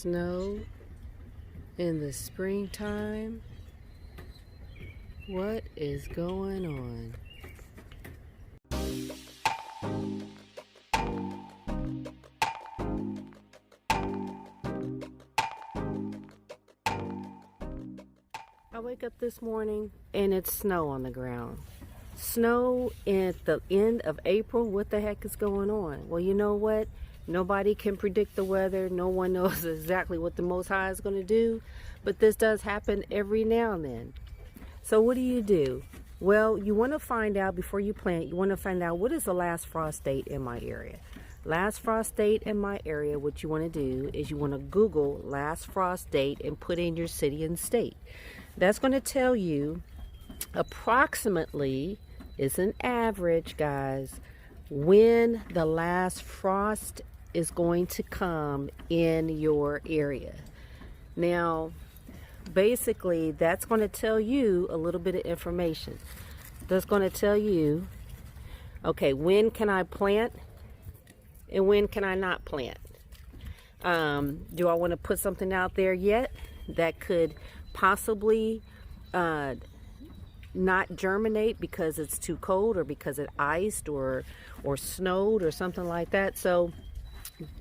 snow in the springtime? What is going on? I wake up this morning and it's snow on the ground. Snow at the end of April. What the heck is going on? Well, you know what? Nobody can predict the weather. No one knows exactly what the Most High is going to do. But this does happen every now and then. So what do? Well, you want to find out before you plant. You want to find out what is the last frost date in my area. Last frost date in my area, what you want to do is you want to Google last frost date and put in your city and state. That's going to tell you approximately, it's an average, guys, when the last frost is going to come in your area. Now, basically, that's going to tell you a little bit of information. That's going to tell you, okay, when can I plant and when can I not plant? Do I want to put something out there yet that could possibly not germinate because it's too cold or because it iced or snowed or something like that? So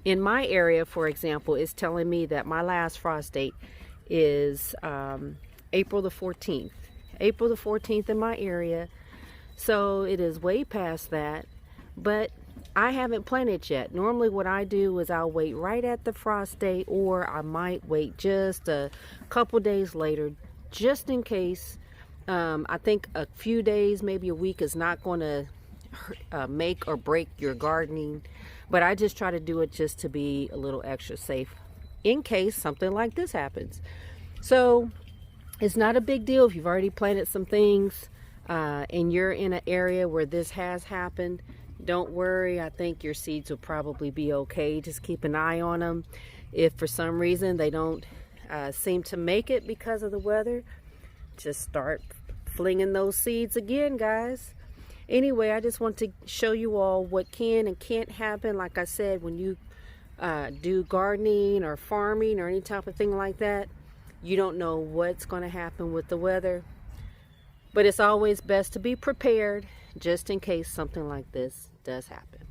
in my area, for example, it's telling me that my last frost date is April the 14th. April the 14th in my area. So it is way past that, but I haven't planted yet. Normally what I do is I'll wait right at the frost date, or I might wait just a couple days later, just in case. I think a few days, maybe a week, is not going to make or break your gardening, but I just try to do it just to be a little extra safe in case something like this happens. So it's not a big deal if you've already planted some things and you're in an area where this has happened. Don't worry, I think your seeds will probably be okay. Just keep an eye on them. If for some reason they don't seem to make it because of the weather, just start flinging those seeds again, guys. Anyway, I just want to show you all what can and can't happen. Like I said, when you do gardening or farming or any type of thing like that, you don't know what's going to happen with the weather. But it's always best to be prepared just in case something like this does happen.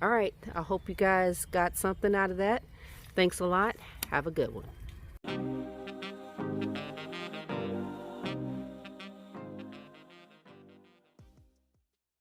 All right, I hope you guys got something out of that. Thanks a lot. Have a good one.